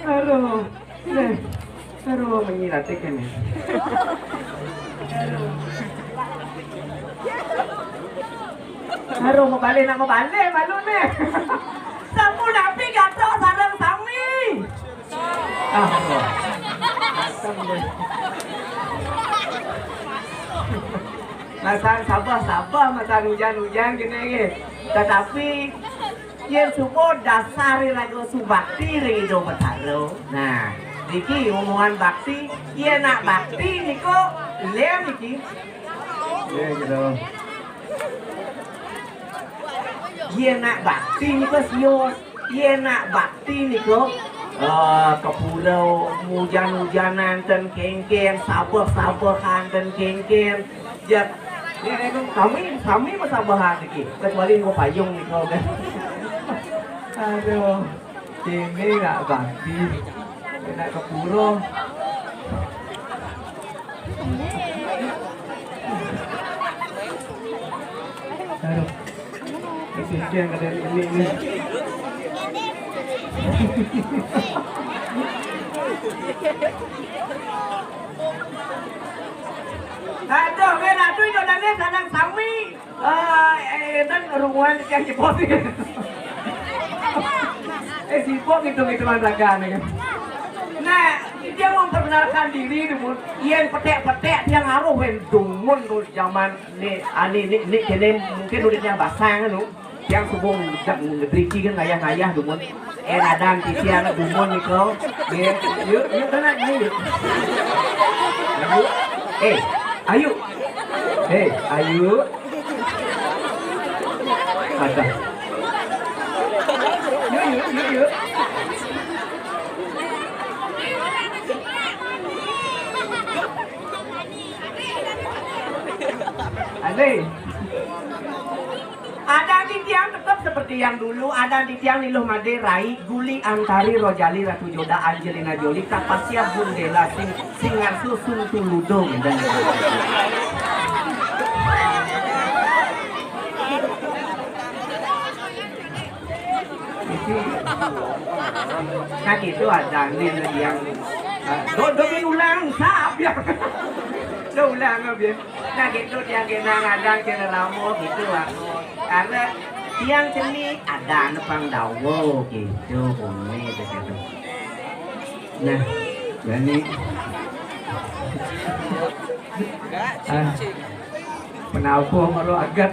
Aduh, ini, aduh menyiratkan ya. Aduh, mau balik malu nih. Samu napi gato sarang sami. Ah, masa sabar masa hujan gini. Tetapi yang semua dasari lagu subakti rido betaro. Nah, niki omongan bakti, iya nak bakti niko lem niki. Iya gitu. Iya nak bakti niko sios, iya nak bakti niko ke pulau hujan-hujanan dan kengken, sabar-sabaran dan kengken. Jat, kami masabahan niki. Kecuali niko payung niko kan. Aduh, ini nggak bakti, nggak ke pulau. Aduh, ini yang ada ini. Aduh, beda tuh itu dan kadang sami, dan rumah yang diposin. Sibuk hitung-hitungan ragaan ya. Nah, dia memperkenalkan diri dulu. Yang petek-petek dia ngaruh dumun tuh zaman ini kene mungkin udah basang kan yang subung ngetriki kan ngayah dumun. Nadang tisian dumun niko. Yuk tenang nih. Ayo. Ayo. Ada. Yuk. Ada di tiang tetap seperti yang dulu, ada di tiang Niluh Made, Rai, Guli, Antari, Rojali, Ratu Joda, Angelina Jolie, Kapasia, Bundela, Singar Susun, Tuludong, dan nah gitu ada nih yang demi ulang sap ya ulang biar nah gitu yang kena ngadang kena lamo gitu karena tiang sini ada nepang dawo gitu umi gitu nah jadi penalpo malu agat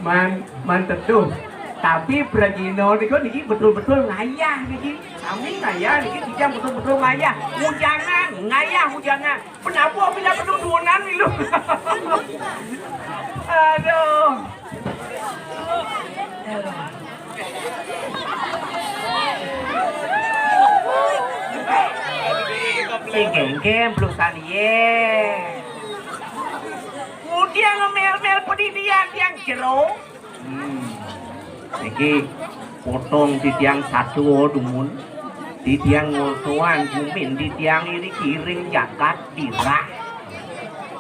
man teduh Tapi Bragino niki betul-betul ngayah niki. Kami ngayah niki kijang betul-betul ngayah. Hujanan, ngayah hujanan. Kenapa bila pendudunan nih lu? Aduh. Geng-geng pelusan ye. Kemudian ngemel-mel pedidian yang jeruk. Niki potong di tiang satu dumun, di tiang ngultuan bumin, di tiang ini kiring jagat dirah.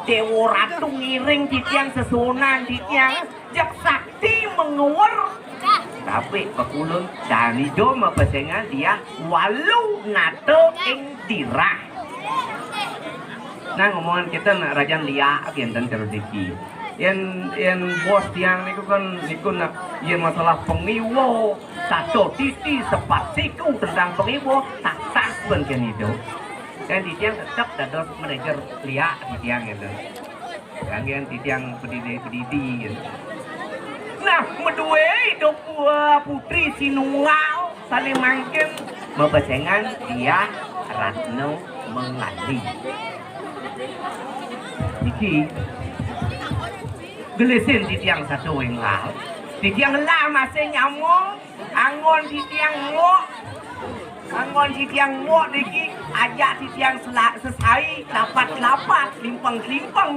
Dewa ratu ngiring di tiang sesunan, di tiang jak sakti menguwer. Tapi pekulun dan itu mepesengan dia walau nato ing dirah. Nah ngomongan kita nak rajan liak enten terodeki. Yang bos tiang niku kan niku nak yang masalah pengiwo satu titi sepat siku tentang pengiwo tak pun kan itu. Dan di tiang tetap dados manajer liak di tiang itu. Yang di tiang pedidi gitu. Nah, medue hidup putri Sinungau saling mangkin mempesengan dia Ratno Mengadi. Iki gelesin di tiang satu yang lalu, di tiang lah masih nyamuk, angon di tiang ngok, angon di tiang ngok diki, ajak di tiang sesai, lapat, limpang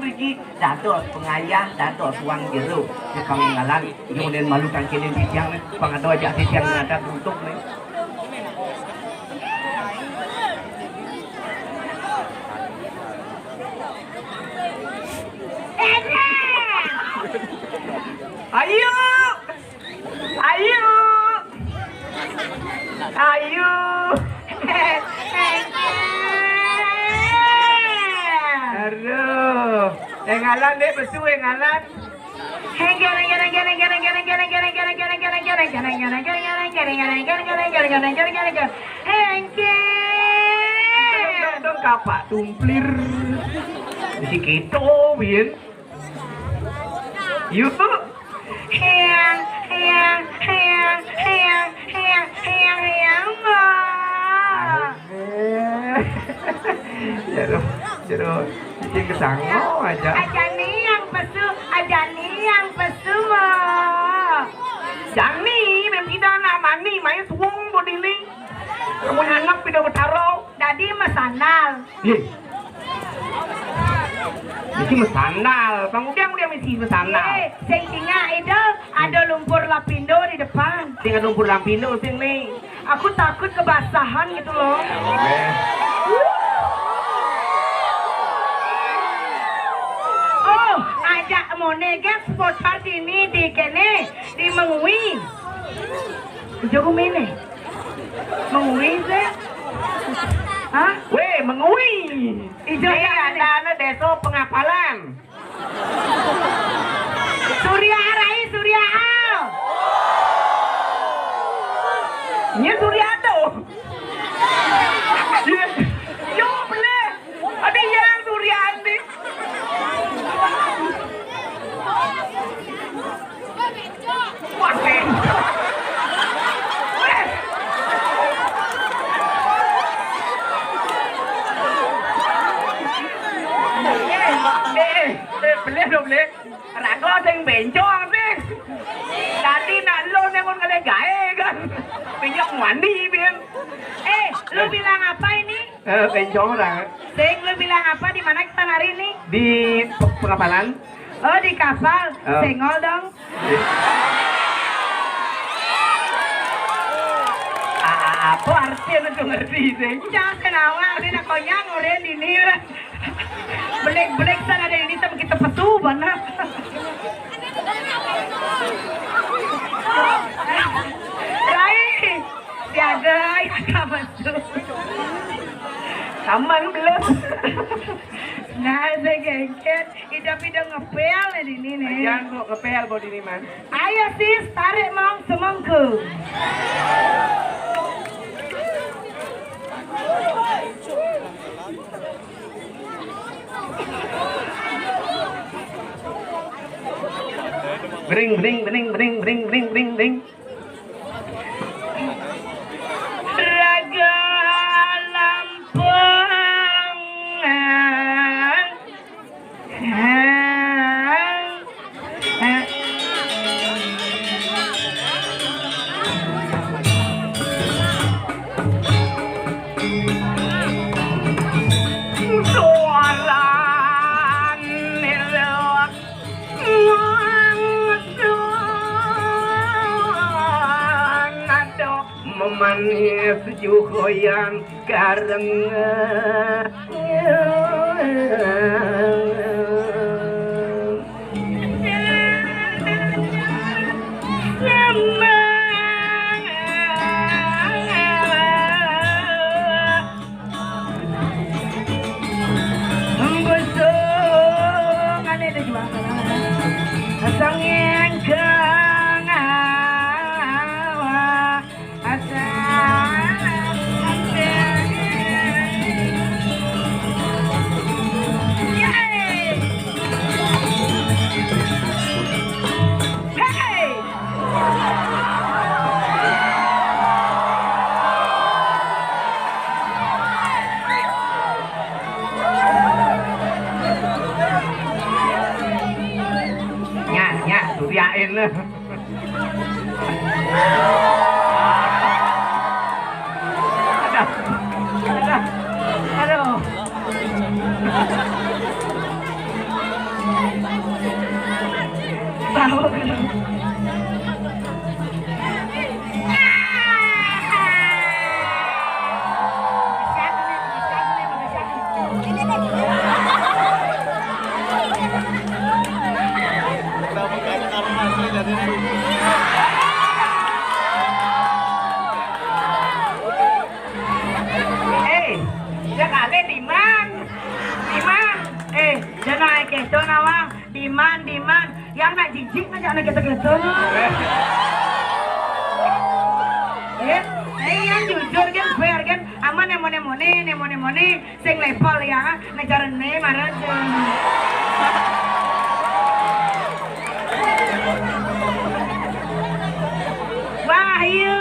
diki, dados pengayah, dados uang jeruk, di pengalan, kemudian malukan kini di tiang, pengado ajak di tiang ada untuk nih. Ayo, ayo, ayo. Aduh, ngalan deh besu ngalan. Dong kapak tumplir. Di keto bin. Yuk. Hayang Jero bikin kesango aja. Aja nih yang pesu mah. Jani memang tidak nama nih, main suung bodili. Kamu anak tidak bertaruh. Tadi masandal. Mesti mesandal, kemudian mesti mesandal. Sing tinggal itu ada lumpur lapindo di depan. Tinggal lumpur lapindo sing nih. Aku takut kebasahan gitu loh. Oh, ajak monega sport party ini di kene di Mengui. Jago mana? Mengui sih? Hah? Weh, Mengui. Itu ada desa pengapalan. Surya Rai, Surya Al. Nya Surya tuh. Yo boleh. Ada yang Surya nih. Wah, boleh rago sing bencong sih tadi nak lo nengon kali gae kan pinjak mandi bin lu bilang apa ini bencong orang sing lu bilang apa di mana kita hari ini di pengapalan oh di kapal senggol dong apa artinya tuh ngerti sih jangan kenawa ini nak koyang orang ini Belek sana dari ini sama kita petu mana? Rai, tiada yang masuk. Kaman belum? Nah, segengket, idap-idap ngepel di sini nih. Jangan kok ngepel body ini man. Ayo sis, tarik mau semangku. Bring. sejuk goyang kareng Sangin kang awa asam Suriain lah. Aduh. Tahu kan? Jangan gitu nawang, diman, yang nak jijik na jangan gitu. Yang jujur kan, fair kan, aman nemone, sing level ya, nejaran ne marah. Wahyu,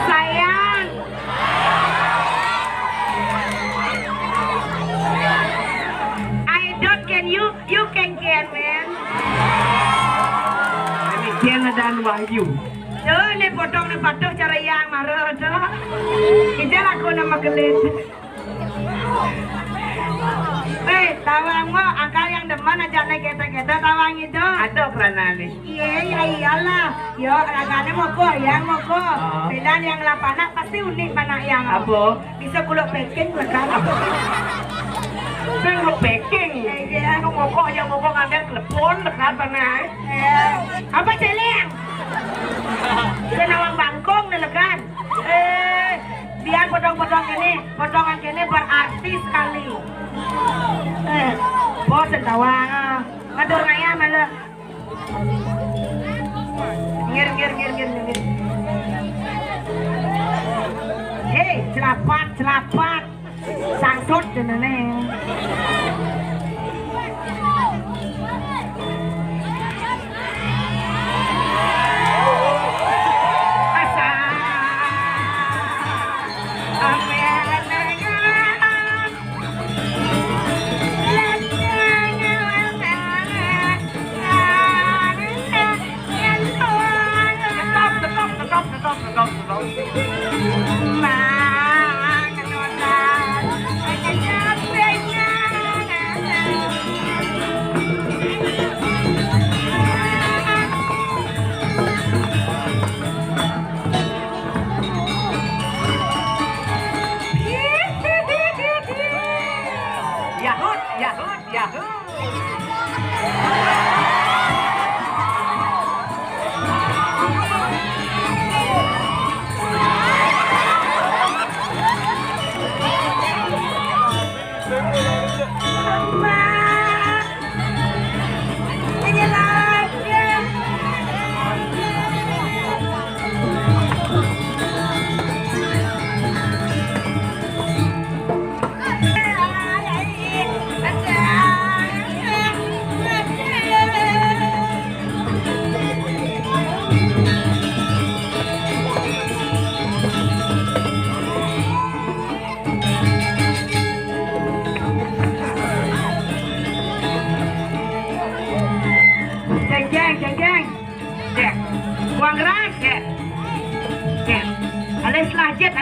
sayang. You can get man. Ini Kiana dan Wahyu. Ini potong ni patuh cara yang marah tu. Kita aku nama kelit. Tawang mo, angkal yang deman aja naik kita tawang itu. Ada pernah ni. Iyalah. Yo, agaknya mau ko. Pilihan yang lapanak pasti unik mana yang. Apa? Bisa kuluk packing lekat. Saya mau packing. Aku mau kok ngambil telepon dekat mana? Apa celeng? Senawang bangkong dekat. Biar potongan ini berarti sekali. Bos tawang. Ngadur ngaya malah. Ngir. Hei, celapat. Sangsut jenenge.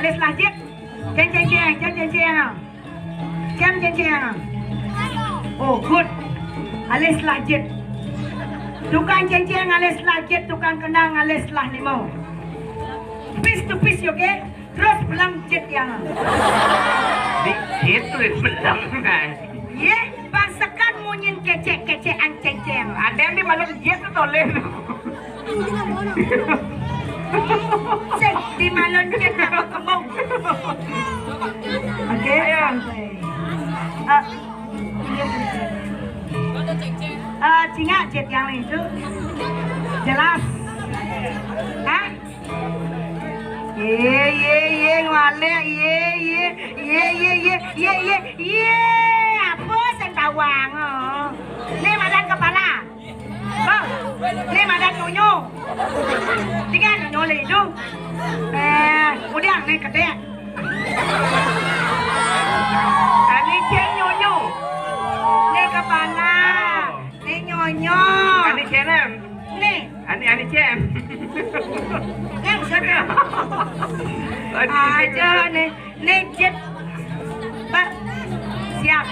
Alis lahjit. Ceng. Oh, good. Alis lahjit. Tukang ceng alis lahjit, tukang kendang alis lah limau. tupis oke? Terus belang jet yang. Dikit tuh belang. Ye, pasakan munyin kecek ceng. Ada yang di mana jet tuh toleh. Cek di malon jet apa kembang. Oke, santai. Cinga jet yang itu jelas. Hah? Ye ngale ye apa sentawang ini madan kepala bang ini madan nunyu tinggal nunyu le itu udah nih gede ini ceng nunyu ini kepala ini nyonyo Ani cenem nih ani cem yang sudah aja nih jet pak siap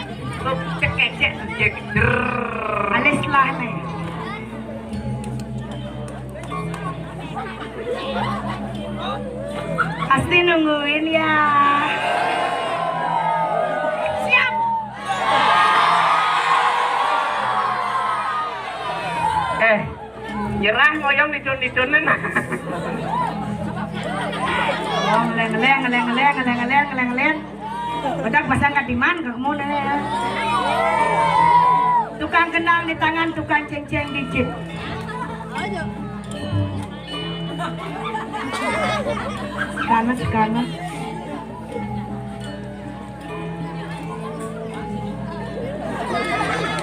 cek alis lah nih pasti nungguin ya siap nyerah ngoyong dicun-dicunin. Oh, ngeleng. Bedak pasang kadiman kamu nih. Tukang kenal di tangan, tukang ceng-ceng di jeep. Kanan.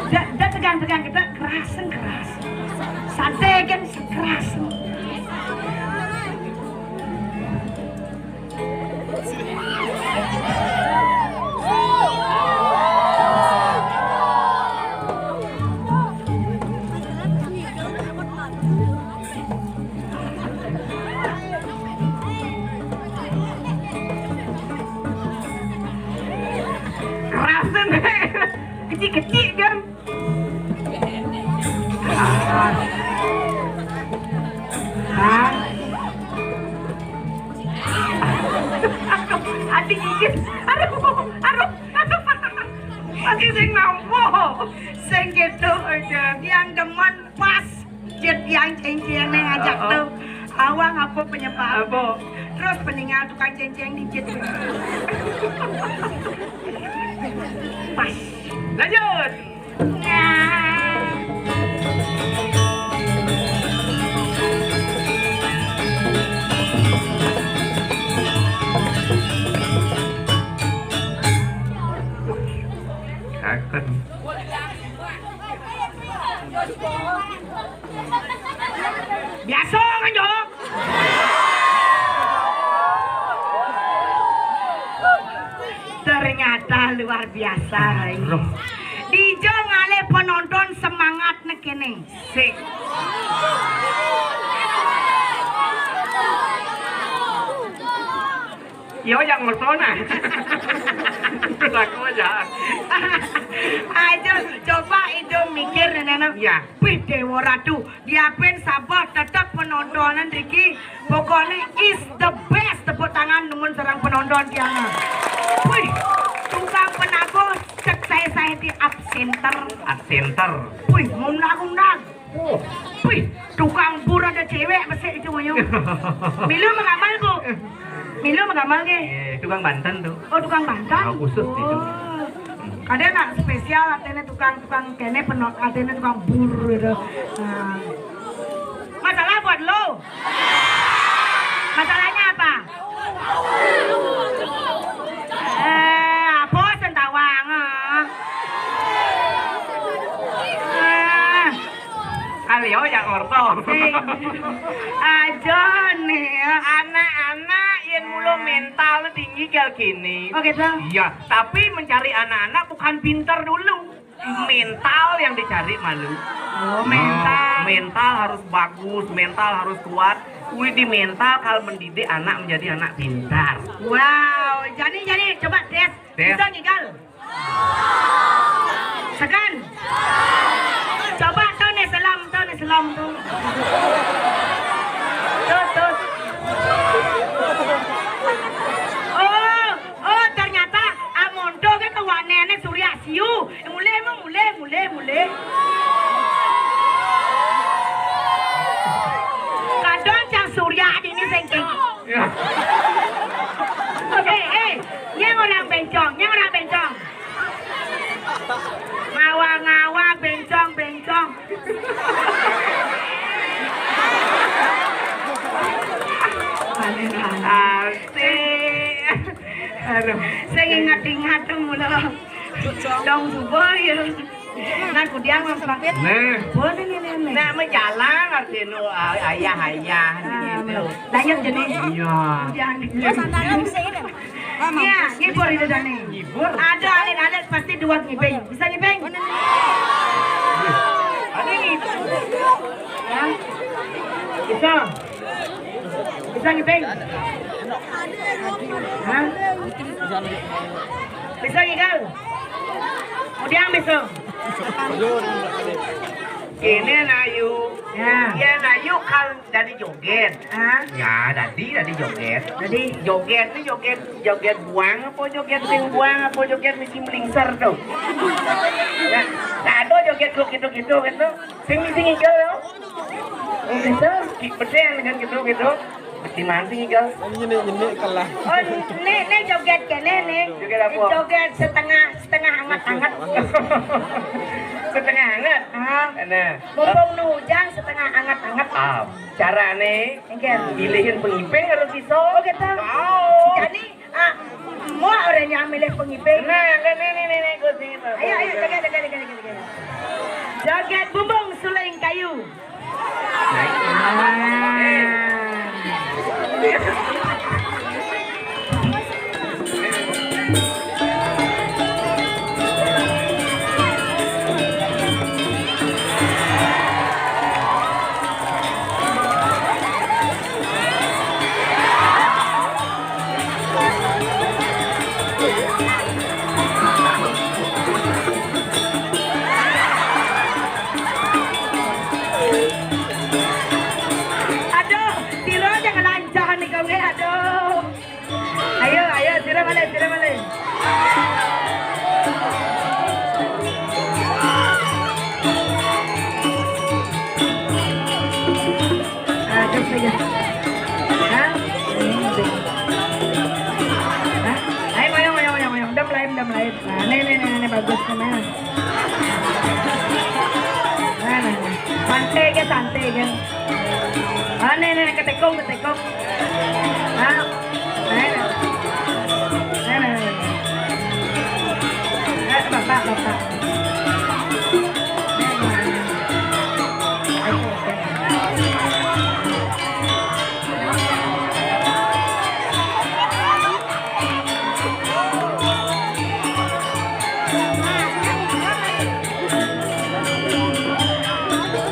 Dah tegang kita keras. Santai kan keras. Kerasan kecil kan. Adik gigit, aduh, masih sing mampu, Sing gitu aja, yang demen pas, jet yang ceng-ceng ngajak tuh, awang apa penyebab? Terus peninggal tukang ceng-ceng di jet. Pas, lanjut. Akan biasa kan jo? Ternyata luar biasa. Dijo ngale penonton semangat nekene. sik. Yo yang mertona. Aku aja. Ayo coba itu mikir nenek. Ya. Wih Dewa Ratu, diapin sabar tetap penontonan Riki. Pokoknya is the best. Tepuk tangan nemun serang penonton tiang. Wih, tukang penago cek saya di absenter. Wih, ngundang. Oh. Wih, tukang bur ada cewek besek itu moyo. Milu mengamal bu. Milu mengamal ke? Tukang Banten tuh. Oh tukang Banten. Oh, khusus itu. Ada nak spesial artinya tukang kene penot artinya tukang bur gitu. Nah. Masalah buat lo. Masalahnya apa? Apa sentawang? Alio yang orto. Aja nih Anak-anak yang mulu mental tinggi kayak gini. Oh gitu? Iya, tapi mencari anak-anak bukan pintar dulu. Mental yang dicari malu. Oh mental. Mental harus bagus, mental harus kuat. Di mental kalau mendidik anak menjadi anak pintar. Wow, jadi coba tes. Bisa ngigal. Sekan. Coba tuh nih selam tuh. Tuh. mule. Kadang cang surya ini sengking. Yang orang bencong. Ngawa bencong. Asik. Saya ingat mula. Dong subaya. Nah, kudiang mampir. Nah. Boleh nih. Nah, menjalan artinya ayah. Lanjut jenis. Iya. Iya, ngibur itu Dani. Ngibur? Ada alit pasti dua ngibeng. Bisa ngibeng? Ada ngibeng. Ya. Bisa ngibeng? Hah? Bisa ngigau? Kemudian bisa? Ini Nayu. Ya Nayu kan dari joget. Ya dari joget. Jadi joget nih joget buang apa joget sing buang apa joget mesti melingser tuh. Ya, ada joget gitu. Sing igel yo. Oh gitu. Bedeng dengan gitu. Mesti mancing igel. Ini kalah. Oh, ini joget kene nih. Joget apa? Joget setengah hangat. Setengah hangat. Nah, Mumpung hujan setengah hangat. Cara nih, pilihin pengipeng harus bisa. Oh gitu. Jadi, mau orang yang milih pengipeng. Nah, nih, gue sih. Ayo, joget. Joget bumbung suling kayu. Tira balik. Jom saja. Ayo, mayong. Dam lain. Nah, ini bagus namanya. Nah. Santai kan. Ini ketekong. Bapak.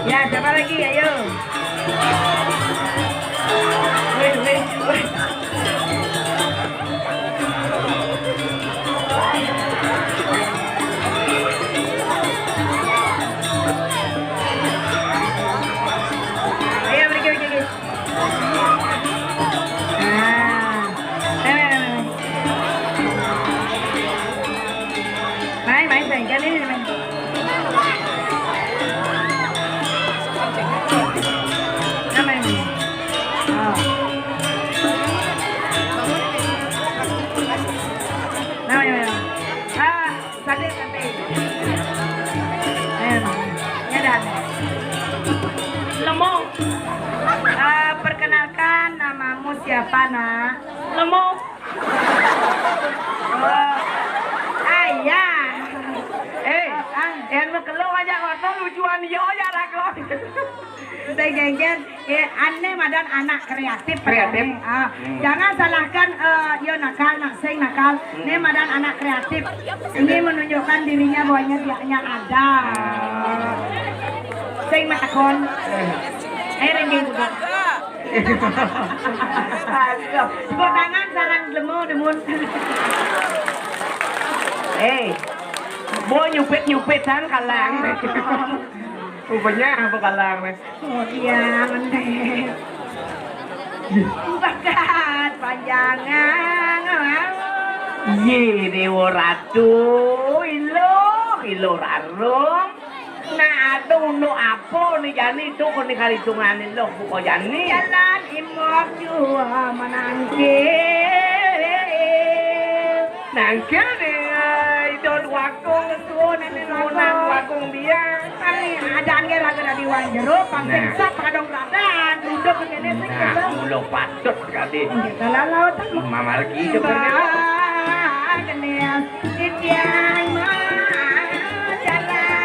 Ya, siapa lagi? Ayo. Wih. Perkenalkan namamu siapa nak? Lemuk. Ayah. Yang berkeluh aja waktu lucuan yo aja lah kalau. Saya gengen, aneh madan anak kreatif. Jangan salahkan yo nakal, sing nakal. Ini madan anak kreatif. Ini menunjukkan dirinya bahwanya dia ada. Sing matakon. Renggeng juga. Tepuk tangan sarang demun. Mau nyupit-nyupitan kalang. Rupanya apa kalang? Oh dia mendek. Bakat panjangan. Ye Dewa Ratu, ilo kilo rarung. Nah, no apa ni jani tu kon ni kali tunganin lo buko jani. Jalan imok jua menangke. Nangke ni idon wakong tu ni nunang wakong dia. Kali ada nge raga di wanjero pangseksa padong radan duduk kene sing Nah, ulo patut kali. kita lalau tak Mama lagi tu kan. kene sitian jalan.